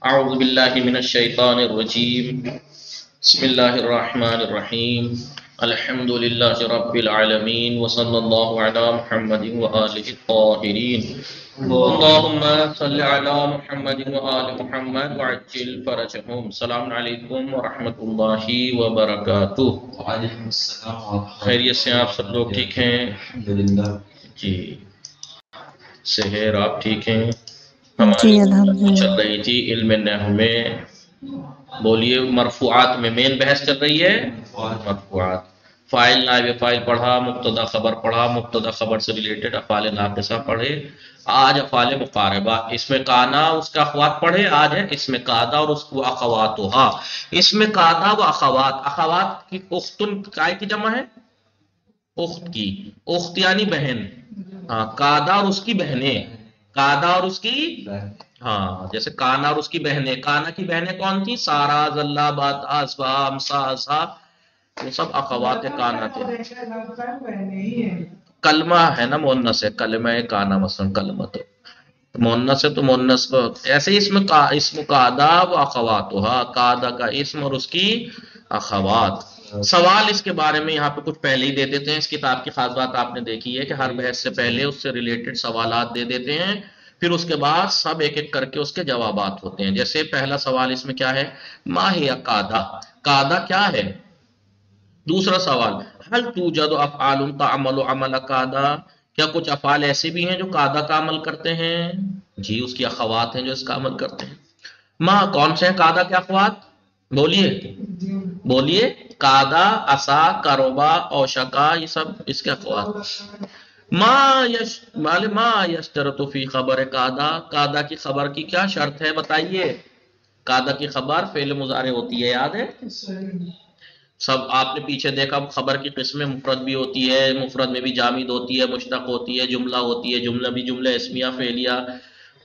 اعوذ باللہ من الشیطان الرجیم بسم اللہ الرحمن الرحیم الحمد للہ رب العالمین وصلی اللہ علی محمد وآلہ الطاہرین اللہم صلی علی محمد وآل محمد وعجل فرجہم۔ السلام علیکم ورحمۃ اللہ وبرکاتہ۔ وعلیکم السلام۔ خیریت سے آپ سب لوگ ٹھیک ہیں؟ الحمدللہ جی سحر آپ ٹھیک ہیں؟ جی ہماری الحمدللہ چل رہی تھی علم نحو میں، بولیے مرفوعات میں مین بحث چل رہی ہے مرفوعات۔ فاعل نائب فاعل پڑھا، مبتدا خبر پڑھا، مبتدا خبر سے ریلیٹڈ افعال ناقصہ پڑھے، آج افعال مقاربہ، اس میں کانا اس کا اخوات پڑھے، آج ہے اس میں قادا اور اس کو اخواتھا۔ اس میں قادا و اخوات، اخوات کی اختن کائے کی جمع ہے؟ اخت کی، اخت یعنی بہن، ہاں قادا اور اس کی بہنیں، قادا اور اس کی، ہاں جیسے کانا اور اس کی بہنیں، کانا کی بہنیں کون تھی؟ سارا، زلہ، بات، آسفا، امسا، اسا، وہ سب اخوات کانا تھے۔ کلمہ ہے نا مؤنث ہے، کلمہ کانا مثلا کلمہ تو مؤنث ہے تو مؤنث کو ایسے ہی اسم قادا و اخواتھا، قادا کا اسم اور اس کی اخوات۔ سوال اس کے بارے میں یہاں پہ کچھ پہلے ہی دے دیتے ہیں، اس کتاب کی خاص بات آپ نے دیکھی ہے کہ ہر بحث سے پہلے اس سے ریلیٹڈ سوالات دے دیتے ہیں، پھر اس کے بعد سب ایک ایک کر کے اس کے جوابات ہوتے ہیں۔ جیسے پہلا سوال اس میں کیا ہے؟ ما ہی قادا، قادا کیا ہے؟ دوسرا سوال هل توجد افعال تعمل عمل قادا، کیا کچھ افعال ایسے بھی ہیں جو قادا کا عمل کرتے ہیں؟ جی اس کی اخوات ہیں جو اس کا عمل کرتے ہیں۔ ما کون سے ہیں قادا کے اخوات؟ بولیے بولیے، قادا، اسا، کروبا، اوشکا، یہ سب اس کے اخوات۔ ما یشترط فی خبر قادا، قادا کی خبر کی کیا شرط ہے بتائیے؟ قادا کی خبر فعل مضارع ہوتی ہے، یاد ہے؟ سب آپ نے پیچھے دیکھا خبر کی قسمیں مفرد بھی ہوتی ہے، مفرد میں بھی جامد ہوتی ہے، مشتق ہوتی ہے، جملہ ہوتی ہے، جملہ بھی جملہ اسمیہ فعلیہ،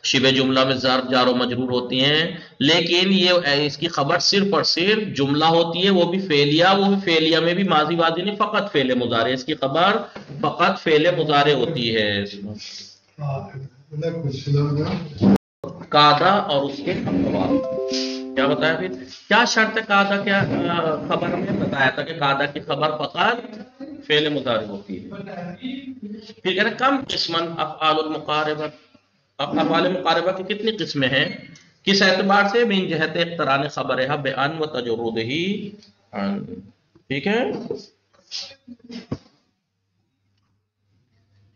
شبہ جملہ میں ظرف جار و مجرور ہوتی ہیں، لیکن یہ اس کی خبر صرف اور صرف جملہ ہوتی ہے، وہ بھی فعلیہ، وہ بھی فعلیہ میں بھی ماضی واضح نہیں، فقط فعل مضارع، اس کی خبر فقط فعل مضارع ہوتی ہے۔ قادا اور اس کے اخوات کیا بتایا؟ پھر کیا شرط ہے قادا کیا خبر میں؟ بتایا تھا کہ قادا کی خبر فقط فعل مضارع ہوتی ہے۔ پھر کہہ رہے کم قسمن افعال المقاربہ، افعال مقاربہ کی کتنی قسمیں ہیں؟ کس اعتبار سے؟ من جہت اقتران خبرها بان و تجرده عن، ٹھیک ہے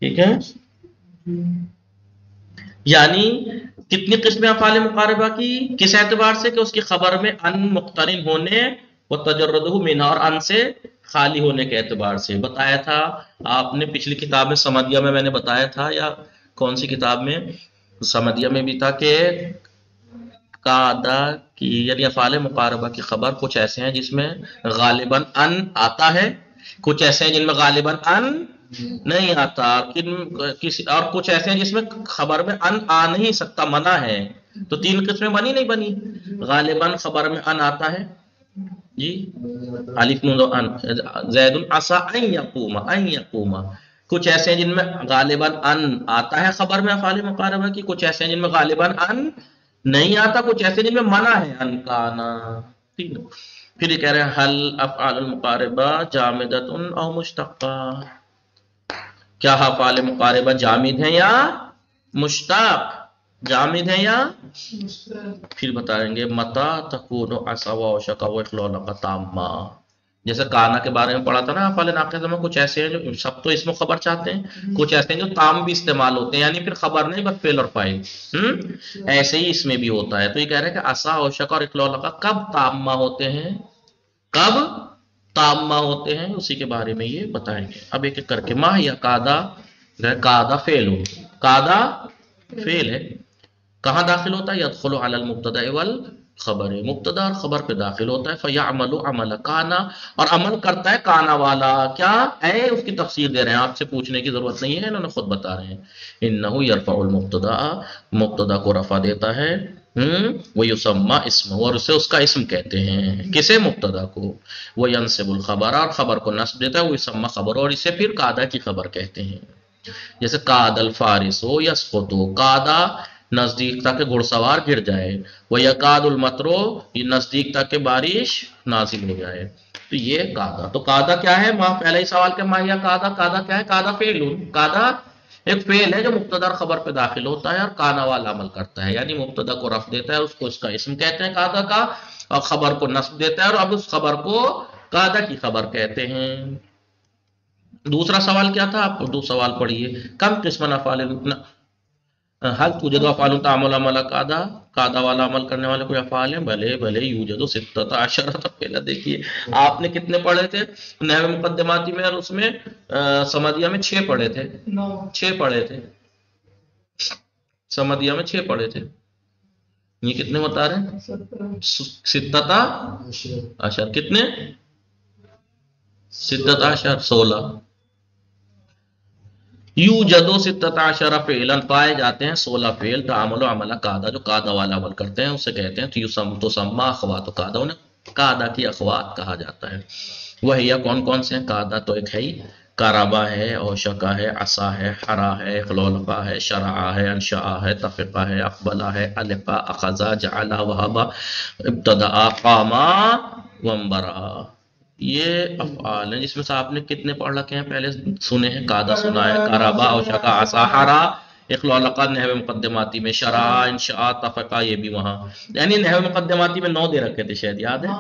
ٹھیک ہے، یعنی کتنی قسمیں افعال مقاربہ کی؟ کس اعتبار سے؟ کہ اس کی خبر میں ان مقترن ہونے و تجرده من، اور ان سے خالی ہونے کے اعتبار سے۔ بتایا تھا آپ نے پچھلی کتاب میں سمدیہ میں نے بتایا تھا، یا کون سی کتاب میں؟ سمدیہ میں بھی تھا کہ قادا کی یعنی افعال مقاربہ کی خبر کچھ ایسے ہیں جس میں غالباً ان آتا ہے، کچھ ایسے ہیں جن میں غالباً ان نہیں آتا، اور کچھ ایسے ہیں جس میں خبر میں ان آ نہیں سکتا، منع ہے۔ تو تین قسمیں بنی نہیں بنی؟ غالباً خبر میں ان آتا ہے، جی الف نون ان، زید عسى ان يقوم، ان يقوم۔ کچھ ایسے ہیں جن میں غالباً ان آتا ہے خبر میں افعال مقاربہ کی، کچھ ایسے ہیں جن میں غالباً ان نہیں آتا، کچھ ایسے جن میں منع ہے ان کا آنا۔ پھر یہ کہہ رہے ہیں حل افعال المقاربہ جامدۃ او مشتقہ، کیا افعال مقاربہ جامد ہیں یا مشتق؟ جامد ہیں یا؟ پھر بتائیں گے متا تکون عسى واوشک واخلالک تامہ، جیسے کانا کے بارے میں پڑھا تھا نا، افعال ناقصہ میں کچھ ایسے ہیں جو سب تو اسم و خبر چاہتے ہیں، کچھ ایسے ہیں جو تام بھی استعمال ہوتے ہیں، یعنی پھر خبر نہیں بس فعل اور فاعل، ایسے ہی اس میں بھی ہوتا ہے۔ تو یہ کہہ رہے ہیں کہ عسى اوشک اور اخلالک کب تامہ ہوتے ہیں، کب تامہ ہوتے ہیں، اسی کے بارے میں یہ بتائیں گے۔ اب ایک ایک کر کے ما یا قادا، قادا فعل ہو، قادا فعل ہے، کہاں داخل ہوتا ہے؟ یدخل علی المبتدا والخبر، مبتدا اور خبر پہ داخل ہوتا ہے۔ فیعمل عمل کانا، اور عمل کرتا ہے کانا والا، کیا ہے؟ اس کی تفسیر دے رہے ہیں، آپ سے پوچھنے کی ضرورت نہیں ہے، انہوں نے خود بتا رہے ہیں۔ انہ یرفع المبتدا، مبتدا کو رفع دیتا ہے، ویسمى اسمہ، اور اسے اس کا اسم کہتے ہیں، کسے؟ مبتدا کو۔ وینصب الخبر، اور خبر کو نصب دیتا ہے، ویسمى خبر، اور اسے پھر قادا کی خبر کہتے ہیں۔ جیسے قاد الفارس یسقط، قادا نزدیک تک گھڑ سوار گر جائے، وہ یکاد المطرو، یہ نزدیک تک کہ بارش نازل ہو جائے. تو یہ کادا. تو کادا کیا ہے؟ وہاں پہلے ہی سوال کے ماں یا کادا. کادا کیا ہے؟ کادا فعل. کادا ایک فعل ہے جو مبتدا اور خبر پہ داخل ہوتا ہے اور کانا والا عمل کرتا ہے، یعنی مبتدا کو رفع دیتا ہے، اس کو اس کا اسم کہتے ہیں کادا کا، اور خبر کو نصب دیتا ہے اور اب اس خبر کو کادا کی خبر کہتے ہیں. دوسرا سوال کیا تھا؟ آپ دو سوال پڑھیے. کم قسم افعال حل توجد افعال تعمل عمل کادا، کادا والا عمل کرنے والے کوئی افعال ہیں؟ بھلے بھلے یوجد ستۃ عشر. تو پہلے دیکھیے آپ نے کتنے پڑھے تھے نحو مقدماتی میں، اور اس میں سمدیہ میں 6 پڑھے تھے. 6 پڑھے تھے سمدیہ میں، 6 پڑھے تھے. یہ کتنے بتا رہے ہیں؟ ستۃ عشر. کتنے؟ ستۃ عشر 16. یوجد ستۃ عشر فعلا، پائے جاتے ہیں 16 فعل تعمل عمل کادا، جو کادا والا عمل کرتے ہیں اسے کہتے ہیں تسمى اخوات کادا، انہیں کادا کی اخوات کہا جاتا ہے. وہی کون کون سے ہیں؟ کادا تو ایک ہے ہی، کارابا ہے، اوشکا ہے، عصا ہے، حرا ہے، خلولقا ہے، شرعا ہے، انشاء ہے، تفقا ہے، اقبلا ہے، القا، اخذا، جعلا، وہبا، ابتدا، قاما، وانبرا. یہ افعال ہیں جس میں سے آپ نے کتنے پڑھ رکھے ہیں؟ پہلے سنے ہیں. کادا سنا ہے، کارابا، اوشکا، عصا، حرا، اخلولقا نحو مقدماتی میں، شرع، انشاء، تفقا، یہ بھی وہاں، یعنی نحو مقدماتی میں 9 دے رکھے تھے شاید، یاد ہے؟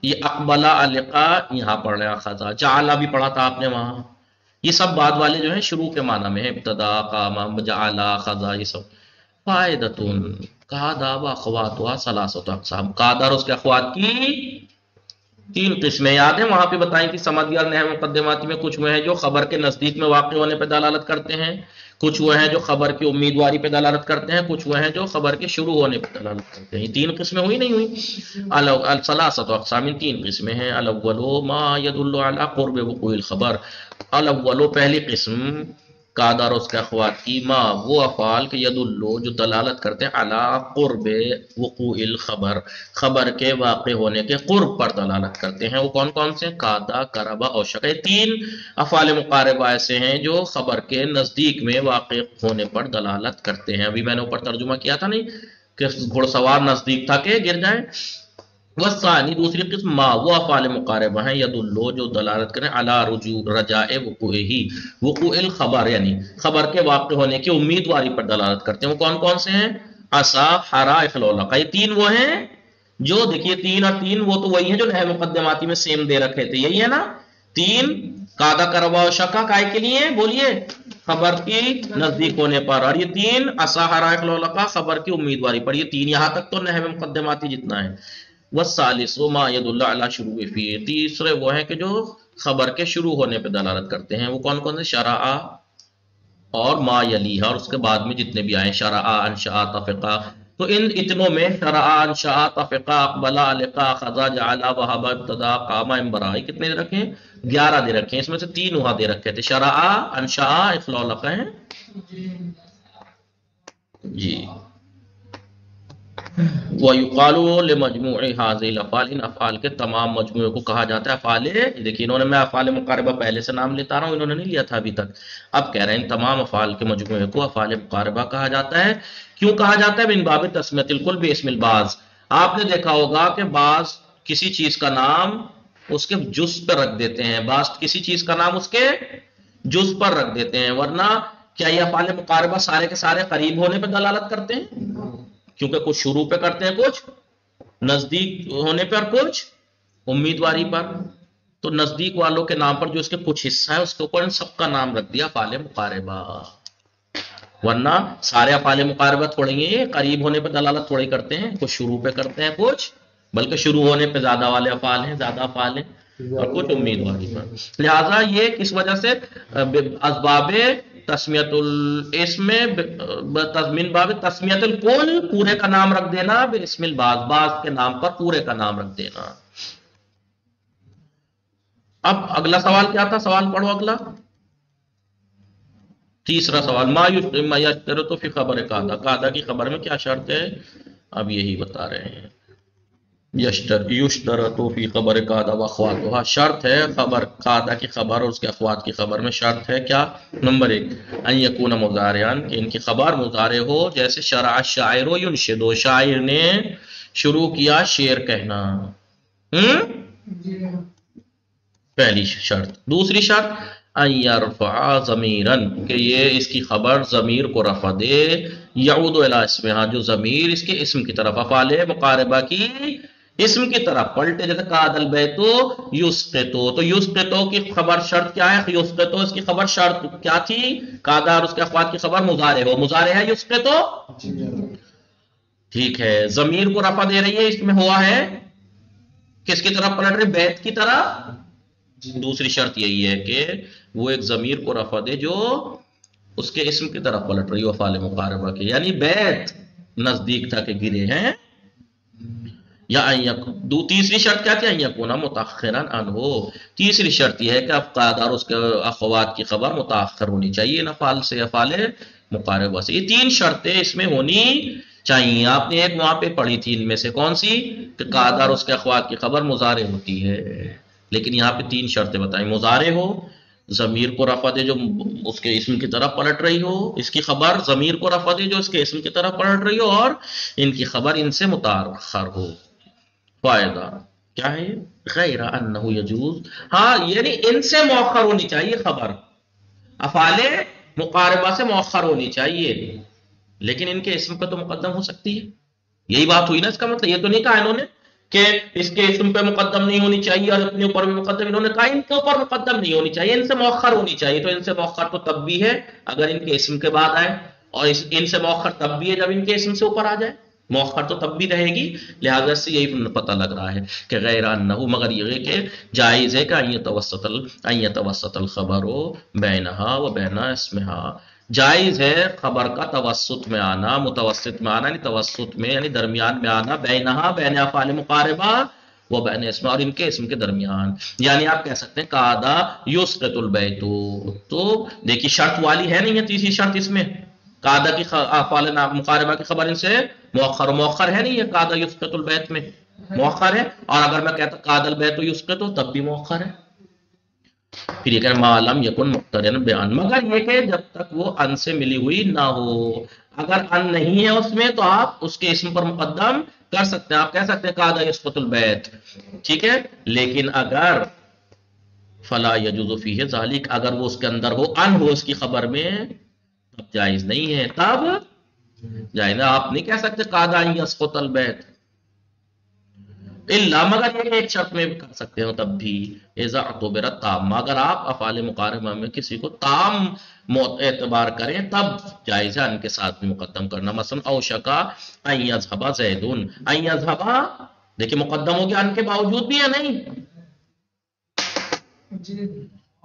یہ اقبلا، القا یہاں پڑھ رہے ہیں، اخذا، جعلا بھی پڑھا تھا آپ نے وہاں. یہ سب بعد والے جو ہیں شروع کے معنی میں ہیں، ابتدا، قام، جعلا، اخذا، یہ سب. فائدتن کادا و اخواتها ثلاثۃ اقسام. کادا اور اس کے اخوات کی 3 قسمیں یاد ہیں. وہاں پہ بتائیں کہ سمدیہ اور نحو مقدماتی میں کچھ وہ ہیں جو خبر کے نزدیک میں واقع ہونے پہ دلالت کرتے ہیں، کچھ وہ ہیں جو خبر کی امیدواری پہ دلالت کرتے ہیں، کچھ وہ ہیں جو خبر کے شروع ہونے پہ دلالت کرتے ہیں. یہ 3 قسمیں ہوئی نہیں ہوئی؟ ثلاثۃ اقسام، 3 قسمیں ہیں. الاول ما يدل على قرب وقوع الخبر. الاول پہلی قسم کادا اور اس کے اخوات کی، ما وہ افعال کے یدلو جو دلالت کرتے ہیں علی قرب وقوع الخبر، خبر کے واقع ہونے کے قرب پر دلالت کرتے ہیں. وہ کون کون سے؟ کادا، کربا اور شکا. 3 افعال مقاربہ ایسے ہیں جو خبر کے نزدیک میں واقع ہونے پر دلالت کرتے ہیں. ابھی میں نے اوپر ترجمہ کیا تھا نہیں کہ گھڑ سوار نزدیک تھا کہ گر جائے. والثانی دوسری قسم ما وہ افعال مقاربہ ہیں یدلو جو دلالت کریں علی رجاء وقوعہ، وقوع الخبر یعنی خبر کے واقع ہونے کی امیدواری پر دلالت کرتے ہیں. وہ کون کون سے ہیں؟ عصا، حرا، اخلولقا. یہ 3 وہ ہیں جو دیکھیے 3 اور 3 وہ تو وہی ہیں جو نحو مقدماتی میں سیم دے رکھے تھے، یہی ہے نا. 3 کادا، کربا و شکا کائے کے لیے بولیے؟ خبر کی نزدیک ہونے پر. اور یہ 3 عصا، حرا، اخلولقا خبر کی امیدواری پر. یہ 3 یہاں تک تو نحو مقدماتی جتنا ہے. والثالث ما يدل على شروع فيه. تیسرے وہ ہیں کہ جو خبر کے شروع ہونے پہ دلالت کرتے ہیں. وہ کون کون سے؟ شرع اور ما یلیھا، اور اس کے بعد میں جتنے بھی آئے، شرع، انشاء، تفقا. تو ان اتنوں میں شرع، انشاء، تفقا، اقبلا، القا، اخذا، جعلا، وہبا، ابتدا، قام، انبرا. کتنے دے رکھے ہیں؟ 11 دے رکھے ہیں. اس میں سے 3 وہاں دے رکھے تھے، شرع، انشاء، اخلولقا ہیں. جی. وَيُقَالُ لِمَجْمُوعِ هَذِهِ الْأَفْعَالِ. ان افعال کے تمام مجموعے کو کہا جاتا ہے افعال. دیکھیے انہوں نے، میں افعال مقاربہ پہلے سے نام لیتا رہا ہوں، انہوں نے نہیں لیا تھا ابھی تک. اب کہہ رہے ہیں ان تمام افعال کے مجموعے کو افعال مقاربہ کہا جاتا ہے. کیوں کہا جاتا ہے؟ من باب تسمیۃ الکل باسم البعض. آپ نے دیکھا ہوگا کہ بعض کسی چیز کا نام اس کے جز پر رکھ دیتے ہیں، بعض کسی چیز کا نام اس کے جز پر رکھ دیتے ہیں. ورنہ کیا یہ افعال مقاربہ سارے کے سارے قریب ہونے پہ دلالت کرتے ہیں؟ کیونکہ کچھ شروع پہ کرتے ہیں، کچھ نزدیک ہونے پر، کچھ امیدواری پر. تو نزدیک والوں کے نام پر جو اس کے کچھ حصہ ہے اس کے اوپر ان سب کا نام رکھ دیا افعال مقاربہ. ورنہ سارے افعال مقاربہ تھوڑے یہ قریب ہونے پہ دلالت تھوڑے کرتے ہیں، کچھ شروع پہ کرتے ہیں، کچھ بلکہ شروع ہونے پہ زیادہ والے افعال ہیں، زیادہ افعال ہیں، اور کچھ امیدواری پر. لہذا یہ کس وجہ سے اسباب تسمیت الاسم من باب تسمیت الکل، پورے کا نام رکھ دینا، باسم البعض، بعض کے نام پر پورے کا نام رکھ دینا. اب اگلا سوال کیا تھا؟ سوال پڑھو اگلا. تیسرا سوال ما یشترط فی خبر کادا. کادا کی خبر میں کیا شرط ہے؟ اب یہی بتا رہے ہیں. یشترط فی خبر قاعدہ و اخواتها، شرط ہے خبر قاعدہ کی خبر اور اس کے اخوات کی خبر میں شرط ہے کیا؟ نمبر 1 ان یکون مضارعان، کہ ان کی خبر مضارع ہو، جیسے شرع الشاعر ینشد، شاعر نے شروع کیا شعر کہنا، پہلی شرط۔ دوسری شرط ان یرفع ضمیرا، کہ یہ اس کی خبر ضمیر کو رفع دے، یعود الی اسمہا، جو ضمیر اس کے اسم کی طرف، افعال مقاربہ کی اسم کی طرف پلٹے، جیسے قاد البیت یسقطو، تو یسقطو کی خبر شرط کیا ہے؟ یسقطو اس کی خبر شرط کیا تھی؟ قاعدہ اور اس کے اخوات کی خبر مضارع ہو، مضارع ہے یسقطو، ٹھیک ہے، ضمیر کو رفع دے رہی ہے، اس میں ہوا ہے کس کی طرف پلٹ رہے؟ بیت کی طرف۔ دوسری شرط یہی ہے کہ وہ ایک ضمیر کو رفع دے جو اس کے اسم کی طرف پلٹ رہی ہو، افعال مقاربہ کے، یعنی بیت نزدیک تھا کہ گرے ہیں۔ یا تیسری شرط کیا تھی؟ ان یکون متاخرا عنہ، تیسری شرط یہ ہے کہ اب قاعدہ اور اس کے اخوات کی خبر متاخر ہونی چاہیے ان افعال سے، افعال مقاربہ سے۔ یہ تین شرطیں اس میں ہونی چاہیے۔ آپ نے ایک وہاں پہ پڑھی تھی ان میں سے، کون سی؟ کہ قاعدہ اور اس کے اخوات کی خبر مضارع ہوتی ہے، لیکن یہاں پہ تین شرطیں بتائیں، مضارع ہو، ضمیر کو رفع دے جو اس کے اسم کی طرف پلٹ رہی ہو، اس کی خبر ضمیر کو رفع دے جو اس کے اسم کی طرف پلٹ رہی ہو، اور ان کی خبر ان سے متاخر ہو۔ فائدہ کیا ہے؟ غیر انہ یجوز، ہاں یعنی ان سے مؤخر ہونی چاہیے خبر، افعال مقاربہ سے مؤخر ہونی چاہیے، لیکن ان کے اسم پہ تو مقدم ہو سکتی ہے۔ یہی بات ہوئی نا، اس کا مطلب یہ تو نہیں کہا انہوں نے کہ اس کے اسم پہ مقدم نہیں ہونی چاہیے اور اپنے اوپر بھی مقدم، انہوں نے کہا ان کے اوپر مقدم نہیں ہونی چاہیے، ان سے مؤخر ہونی چاہیے۔ تو ان سے مؤخر تو تب بھی ہے اگر ان کے اسم کے بعد آئے، اور ان سے مؤخر تب بھی ہے جب ان کے اسم سے اوپر آ جائے، مؤخر تو تب بھی رہے گی۔ لہذا سے یہی پتہ لگ رہا ہے کہ غیر انہ، مگر یہ کہ جائز ہے کہ ان یتوسط الخبر بینہا و بین اسمہا، جائز ہے خبر کا توسط میں آنا، متوسط میں آنا، یعنی توسط میں یعنی درمیان میں آنا، بینہا بین افعال مقاربہ و بین اسم، اور ان کے اسم کے درمیان، یعنی آپ کہہ سکتے ہیں قعدہ یسقط البیت، تو دیکھیے شرط والی ہے نہیں ہے تیسری شرط اس میں، قعدہ کی افعال مقاربہ کی خبر ان سے مؤخر ہے نہیں ہے، قعدہ یسقط البیت میں مؤخر ہے، اور اگر میں کہتا قعدہ البیت یسقط تب بھی مؤخر ہے۔ پھر یہ کہنا معلوم یکن مقترن بیان، مگر یہ کہ جب تک وہ ان سے ملی ہوئی نہ ہو، اگر ان نہیں ہے اس میں تو آپ اس کے اسم پر مقدم کر سکتے ہیں، آپ کہہ سکتے ہیں قعدہ یسقط البیت، ٹھیک ہے، لیکن اگر فلا یجوز فیہ ذالک، اگر وہ اس کے اندر ہو، ان ہو اس کی خبر میں، تب جائز نہیں ہے، تب جائز، آپ نہیں کہہ سکتے قعدہ یسقط البیت، الا مگر یہ ایک شرط میں کر سکتے ہو تب بھی، اذا اعتبر تام، اگر آپ افعال مقاربہ میں کسی کو تام اعتبار کریں تب جائز ہے ان کے ساتھ بھی مقدم کرنا، مثلا اوشکا ان یذهب زید، ان یذهب دیکھیں مقدم ہو گیا ان کے باوجود بھی ہے نہیں،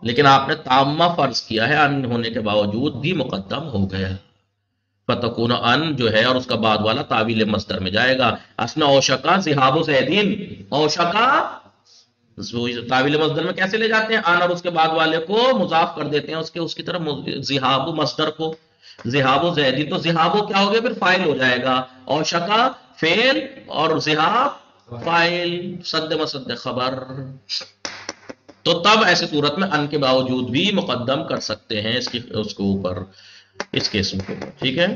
لیکن آپ نے تامہ فرض کیا ہے، ان ہونے کے باوجود بھی مقدم ہو گیا، فتکون ان جو ہے اور اس کا بعد والا تعویل مصدر میں جائے گا، اسنا اوشکا ذهاب زیدین، اوشکا تعویل مصدر میں کیسے لے جاتے ہیں؟ ان اور اس کے بعد والے کو مضاف کر دیتے ہیں اس کی طرف، ذهاب مصدر کو، ذهاب زیدین، تو ذهاب کیا ہو گیا پھر فاعل ہو جائے گا، اوشکا فعل اور ذهاب فاعل، صد مصد خبر، تو تب ایسے صورت میں ان کے باوجود بھی مقدم کر سکتے ہیں اس کے اوپر، اس کے اسم کے اوپر، ٹھیک ہے۔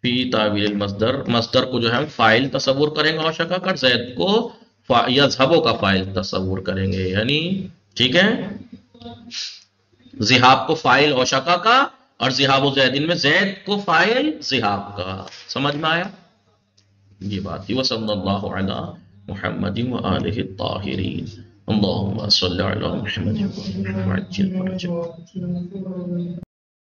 فی تعویل المصدر، مصدر کو جو ہے ہم فاعل تصور کریں گے اوشکا کر، زید کو یذهب کا فاعل تصور کریں گے، یعنی ٹھیک ہے، ذهاب کو فاعل اوشکا کا، اور ذهاب زیدین میں زید کو فاعل ذهاب کا، سمجھ میں آیا یہ بات تھی۔ وصلی اللہ علی محمد وآلہ الطاہرین، اللہم صلی علی محمد وعجل فرجہ۔